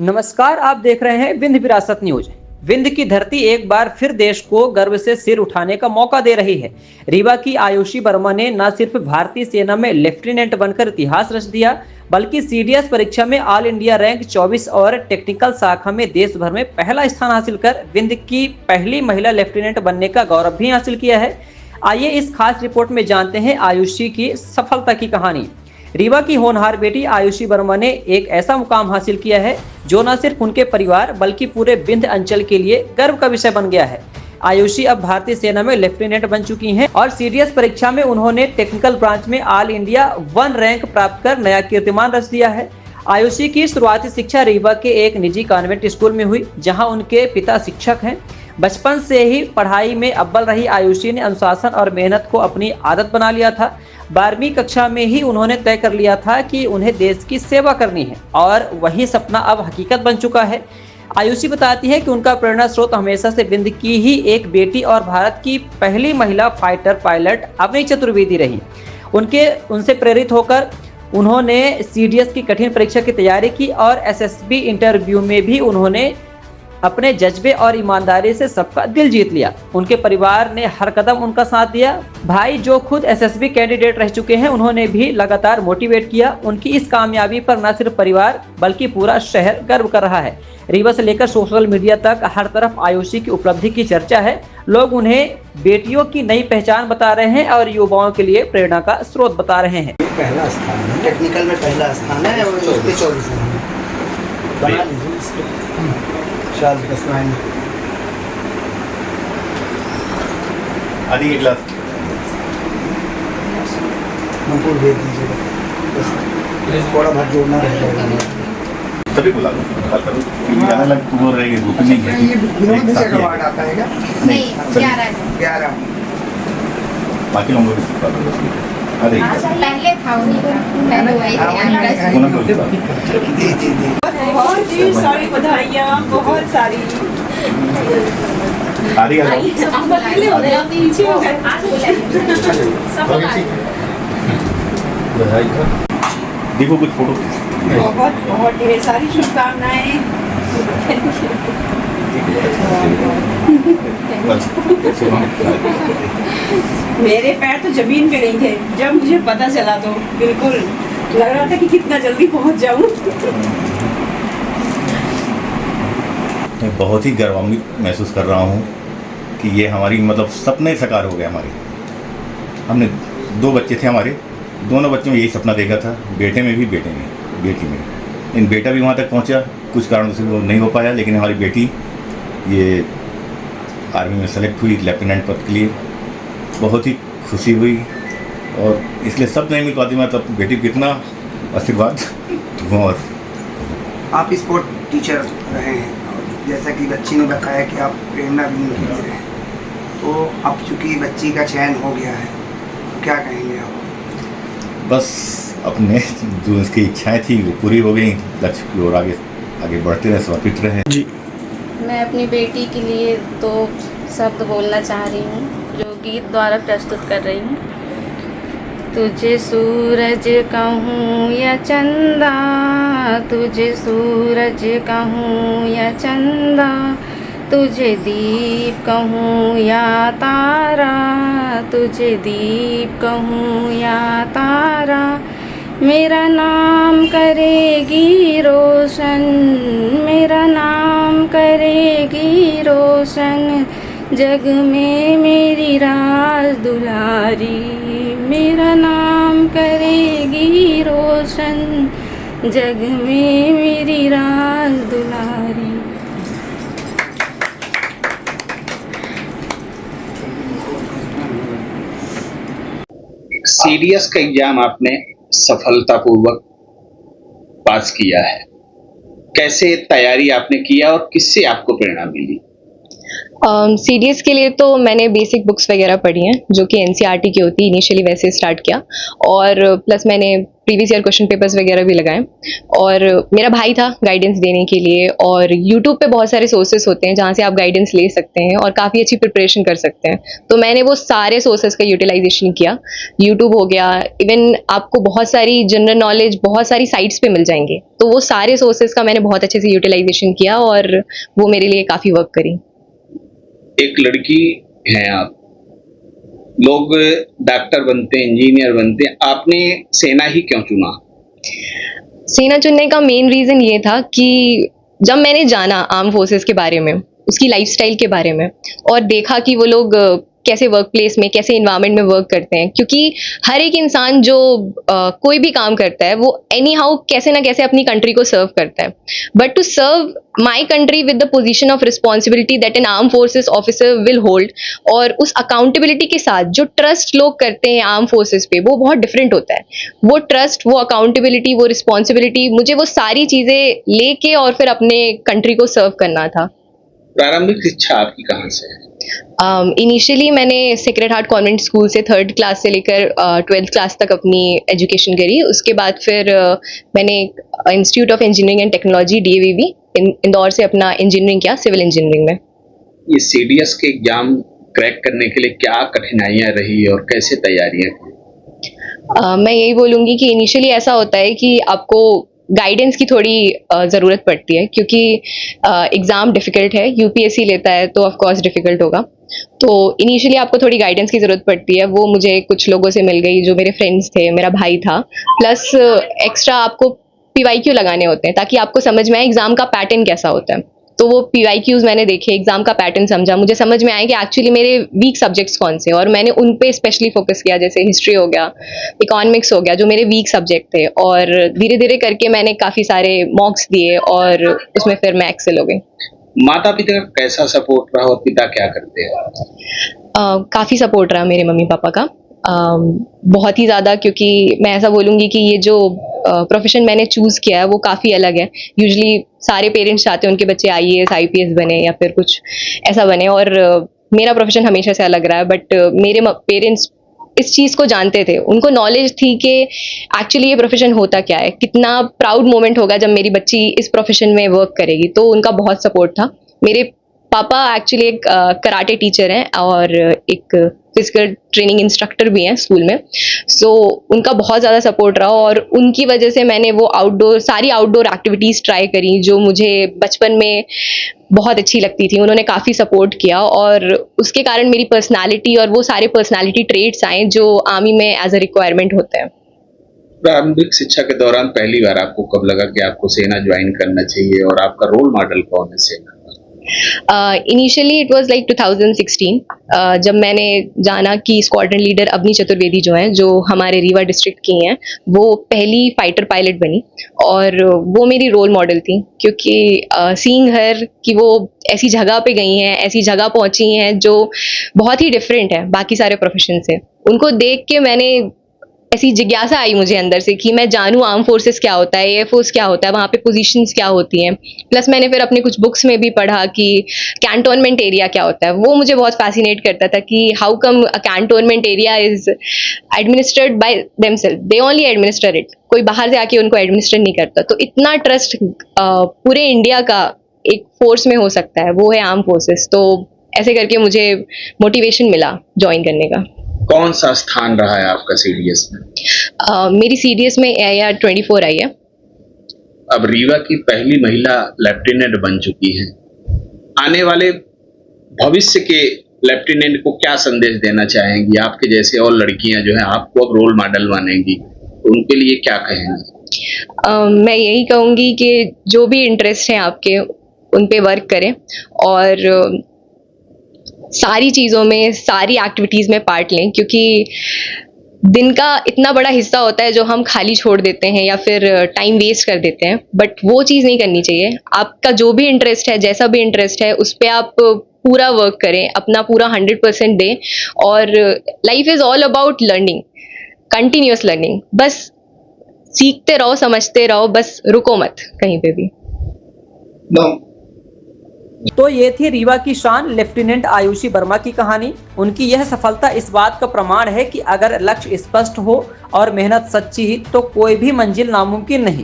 नमस्कार, आप देख रहे हैं विंध्य विरासत न्यूज। विंध्य की धरती एक बार फिर देश को गर्व से सिर उठाने का मौका दे रही है। रीवा की आयुषी वर्मा ने न सिर्फ भारतीय सेना में लेफ्टिनेंट बनकर इतिहास रच दिया, बल्कि सीडीएस परीक्षा में ऑल इंडिया रैंक 24 और टेक्निकल शाखा में देश भर में पहला स्थान हासिल कर विंध्य की पहली महिला लेफ्टिनेंट बनने का गौरव भी हासिल किया है। आइए इस खास रिपोर्ट में जानते हैं आयुषी की सफलता की कहानी। रीवा की होनहार बेटी आयुषी वर्मा ने एक ऐसा मुकाम हासिल किया है जो न सिर्फ उनके परिवार बल्कि पूरे विंध्य अंचल के लिए गर्व का विषय बन गया है। आयुषी अब भारतीय सेना में लेफ्टिनेंट बन चुकी हैं और सीडीएस परीक्षा में उन्होंने टेक्निकल ब्रांच में ऑल इंडिया 1 रैंक प्राप्त कर नया कीर्तिमान रच दिया है। आयुषी की शुरुआती शिक्षा रीवा के एक निजी कॉन्वेंट स्कूल में हुई, जहां उनके पिता शिक्षक हैं। बचपन से ही पढ़ाई में अव्वल रही आयुषी ने अनुशासन और मेहनत को अपनी आदत बना लिया था। 12वीं कक्षा में ही उन्होंने तय कर लिया था कि उन्हें देश की सेवा करनी है और वही सपना अब हकीकत बन चुका है। आयुषी बताती है कि उनका प्रेरणा स्रोत हमेशा से विंध्य की ही एक बेटी और भारत की पहली महिला फाइटर पायलट अवनी चतुर्वेदी रही। उनसे प्रेरित होकर उन्होंने सीडीएस की कठिन परीक्षा की तैयारी की और एसएसबी इंटरव्यू में भी उन्होंने अपने जज्बे और ईमानदारी से सबका दिल जीत लिया। उनके परिवार ने हर कदम उनका साथ दिया। भाई, जो खुद एसएसबी कैंडिडेट रह चुके हैं, उन्होंने भी लगातार मोटिवेट किया। उनकी इस कामयाबी पर न सिर्फ परिवार बल्कि पूरा शहर गर्व कर रहा है। रीवा से लेकर सोशल मीडिया तक हर तरफ आयुषी की उपलब्धि की चर्चा है। लोग उन्हें बेटियों की नई पहचान बता रहे हैं और युवाओं के लिए प्रेरणा का स्रोत बता रहे हैं। पहला स्थान है, टेक्निकल में पहला स्थान है और उस पे 24 है। बना लीजिए इसको। शाल कसवाइन आदि के गिलास मंपूर दे दीजिएगा, बस थोड़ा बहुत जोड़ना रह जाएगा। तभी बुला लो, कॉल करो। ज़्यादा लग बोल रहे हैं, नहीं है। ये विनोद से अवार्ड आता है क्या? नहीं, 11 बाकी लोगों को भी कॉल करो। अरे पहले था उन्हीं का, पहले वही थे। उन्होंने बोल दिया जी बहुत ही सारी बधाइयाँ, बहुत सारी। आदि आ जाओ। देखो कुछ फोटो। बहुत बहुत ढेर सारी शुभकामनाएं। मेरे पैर तो जमीन पे नहीं थे जब मुझे पता चला, तो बिल्कुल लग रहा था कि कितना जल्दी पहुंच जाऊं। मैं बहुत ही गौरवान्वित महसूस कर रहा हूँ कि ये हमारी मतलब सपने साकार हो गए हमारे। हमने 2 बच्चे थे हमारे, दोनों बच्चों में यही सपना देखा था, बेटे में भी बेटी में। इन बेटा भी वहाँ तक पहुँचा, कुछ कारणों से वो नहीं हो पाया, लेकिन हमारी बेटी ये आर्मी में सेलेक्ट हुई लेफ्टिनेंट पद के लिए। बहुत ही खुशी हुई और इसलिए सब नहीं मिल पाती, मतलब बेटी को कितना आशीर्वाद दूँ। और आप स्पोर्ट टीचर रहे हैं, जैसा कि बच्ची ने बताया कि आप प्रेरणा भी उनकी दे रहे हैं, तो अब चूँकि बच्ची का चयन हो गया है, तो क्या कहेंगे आप? बस अपने जो उसकी इच्छाएं थी वो पूरी हो गई, लक्ष्य की ओर आगे बढ़ते रहे, समर्पित रहे। जी, मैं अपनी बेटी के लिए तो शब्द बोलना चाह रही हूँ, जो गीत द्वारा प्रस्तुत कर रही हूँ। तुझे सूरज कहूँ या चंदा, तुझे सूरज कहूँ या चंदा, तुझे दीप कहूँ या तारा, तुझे दीप कहूँ या तारा, मेरा नाम करेगी रोशन, मेरा नाम करेगी रोशन, जग में मेरी राज दुलारी, मेरा नाम करेगी रोशन, जग में मेरी राज दुलारी। सीडीएस का एग्जाम आपने सफलतापूर्वक पास किया है, कैसे तैयारी आपने किया और किससे आपको प्रेरणा मिली? सीडीएस के लिए तो मैंने बेसिक बुक्स वगैरह पढ़ी हैं, जो कि एनसीईआरटी की होती है, इनिशियली वैसे स्टार्ट किया, और प्लस मैंने प्रीवियस ईयर क्वेश्चन पेपर्स वगैरह भी लगाए। और मेरा भाई था गाइडेंस देने के लिए, और यूट्यूब पे बहुत सारे सोर्सेस होते हैं जहाँ से आप गाइडेंस ले सकते हैं और काफ़ी अच्छी प्रिपरेशन कर सकते हैं। तो मैंने वो सारे सोर्सेस का यूटिलाइजेशन किया। यूट्यूब हो गया, इवन आपको बहुत सारी जनरल नॉलेज बहुत सारी साइट्स पे मिल जाएंगे, तो वो सारे सोर्सेस का मैंने बहुत अच्छे से यूटिलाइजेशन किया और वो मेरे लिए काफ़ी वर्क करी। एक लड़की हैं आप, लोग डॉक्टर बनते हैं, इंजीनियर बनते हैं, आपने सेना ही क्यों चुना? सेना चुनने का मेन रीज़न ये था कि जब मैंने जाना आर्म फोर्सेस के बारे में, उसकी लाइफस्टाइल के बारे में, और देखा कि वो लोग कैसे वर्क प्लेस में, कैसे इन्वायरमेंट में वर्क करते हैं, क्योंकि हर एक इंसान जो कोई भी काम करता है वो एनी हाउ कैसे ना कैसे अपनी कंट्री को सर्व करता है। But to serve my country with the position of responsibility that an armed forces officer will hold, और उस अकाउंटेबिलिटी के साथ जो ट्रस्ट लोग करते हैं आर्म फोर्सेस पे, वो बहुत डिफरेंट होता है। वो ट्रस्ट, वो अकाउंटेबिलिटी, वो रिस्पॉन्सिबिलिटी, मुझे वो सारी चीज़ें लेके और फिर अपने कंट्री को सर्व करना था। प्रारंभिक शिक्षा आपकी कहाँ से है? इनिशियली मैंने सेक्रेड हार्ट कॉन्वेंट स्कूल से 3rd क्लास से लेकर 12th क्लास तक अपनी एजुकेशन करी। उसके बाद फिर मैंने institute of engineering and technology DAVV Indore से अपना इंजीनियरिंग किया, सिविल इंजीनियरिंग में। ये CDS के एग्जाम क्रैक करने के लिए क्या कठिनाइयाँ रही और कैसे तैयारियाँ की? मैं यही बोलूँगी कि इनिशियली ऐसा होता है कि आपको गाइडेंस की थोड़ी ज़रूरत पड़ती है, क्योंकि एग्ज़ाम डिफ़िकल्ट है, UPSC लेता है तो ऑफ कोर्स डिफ़िकल्ट होगा। तो इनिशियली आपको थोड़ी गाइडेंस की ज़रूरत पड़ती है, वो मुझे कुछ लोगों से मिल गई, जो मेरे फ्रेंड्स थे, मेरा भाई था, प्लस एक्स्ट्रा आपको PYQ लगाने होते हैं ताकि आपको समझ में आए एग्ज़ाम का पैटर्न कैसा होता है। तो वो PYQs मैंने देखे, एग्ज़ाम का पैटर्न समझा, मुझे समझ में आया कि एक्चुअली मेरे वीक सब्जेक्ट्स कौन से हैं, और मैंने उन पे स्पेशली फोकस किया, जैसे हिस्ट्री हो गया, इकोनॉमिक्स हो गया, जो मेरे वीक सब्जेक्ट थे, और धीरे धीरे करके मैंने काफ़ी सारे मॉक्स दिए और उसमें फिर मैं एक्सेल हो गई। माता पिता का कैसा सपोर्ट रहा और पिता क्या करते हैं? काफ़ी सपोर्ट रहा मेरे मम्मी पापा का, बहुत ही ज़्यादा, क्योंकि मैं ऐसा बोलूँगी कि ये जो प्रोफेशन मैंने चूज़ किया है वो काफ़ी अलग है। यूजुअली सारे पेरेंट्स चाहते हैं उनके बच्चे IAS IPS बने या फिर कुछ ऐसा बने, और मेरा प्रोफेशन हमेशा से अलग रहा है। बट मेरे पेरेंट्स इस चीज़ को जानते थे, उनको नॉलेज थी कि एक्चुअली ये प्रोफेशन होता क्या है, कितना प्राउड मोमेंट होगा जब मेरी बच्ची इस प्रोफेशन में वर्क करेगी, तो उनका बहुत सपोर्ट था। मेरे पापा एक्चुअली एक कराटे टीचर हैं और एक फिजिकल ट्रेनिंग इंस्ट्रक्टर भी हैं स्कूल में, सो उनका बहुत ज़्यादा सपोर्ट रहा, और उनकी वजह से मैंने वो सारी आउटडोर एक्टिविटीज़ ट्राई करी जो मुझे बचपन में बहुत अच्छी लगती थी। उन्होंने काफ़ी सपोर्ट किया, और उसके कारण मेरी पर्सनालिटी और वो सारे पर्सनालिटी ट्रेट्स आए जो आर्मी में एज अ रिक्वायरमेंट होते हैं। प्रारंभिक शिक्षा के दौरान पहली बार आपको कब लगा कि आपको सेना ज्वाइन करना चाहिए और आपका रोल मॉडल कौन है सेना? इनिशियली इट वाज लाइक 2016, जब मैंने जाना कि स्क्वाड्रन लीडर अवनी चतुर्वेदी जो हैं, जो हमारे रीवा डिस्ट्रिक्ट की हैं, वो पहली फाइटर पायलट बनी, और वो मेरी रोल मॉडल थी, क्योंकि सीइंग हर कि वो ऐसी जगह पे गई हैं, ऐसी जगह पहुंची हैं जो बहुत ही डिफरेंट है बाकी सारे प्रोफेशन से। उनको देख के मैंने ऐसी जिज्ञासा आई मुझे अंदर से कि मैं जानूँ आर्म फोर्सेस क्या होता है, एयर फोर्स क्या होता है, वहाँ पे पोजीशंस क्या होती हैं। प्लस मैंने फिर अपने कुछ बुक्स में भी पढ़ा कि कैंटोनमेंट एरिया क्या होता है। वो मुझे बहुत फैसिनेट करता था कि how come a cantonment area is administered by themself, they only administer it, कोई बाहर से आके उनको एडमिनिस्टर नहीं करता। तो इतना ट्रस्ट पूरे इंडिया का एक फोर्स में हो सकता है, वो है आर्म फोर्सेस। तो ऐसे करके मुझे मोटिवेशन मिला ज्वाइन करने का। कौन सा स्थान रहा है आपका CDS में? मेरी CDS में AIR 24 आई है। अब रीवा की पहली महिला लेफ्टिनेंट बन चुकी हैं। आने वाले भविष्य के लेफ्टिनेंट को क्या संदेश देना चाहेंगी? आपके जैसे और लड़कियां जो हैं आपको अब रोल मॉडल मानेंगी, उनके लिए क्या कहेंगी? मैं यही कहूँगी कि जो भी इंटरेस्ट है आपके, उन पे वर्क करें, और सारी चीज़ों में, सारी एक्टिविटीज़ में पार्ट लें, क्योंकि दिन का इतना बड़ा हिस्सा होता है जो हम खाली छोड़ देते हैं या फिर टाइम वेस्ट कर देते हैं, बट वो चीज़ नहीं करनी चाहिए। आपका जो भी इंटरेस्ट है, जैसा भी इंटरेस्ट है, उस पर आप पूरा वर्क करें, अपना पूरा 100% दें। और life is all about learning, continuous learning. बस सीखते रहो, समझते रहो, बस रुको मत कहीं पे भी। तो ये थी रीवा की शान लेफ्टिनेंट आयुषी वर्मा की कहानी। उनकी यह सफलता इस बात का प्रमाण है कि अगर लक्ष्य स्पष्ट हो और मेहनत सच्ची तो कोई भी मंजिल नामुमकिन नहीं।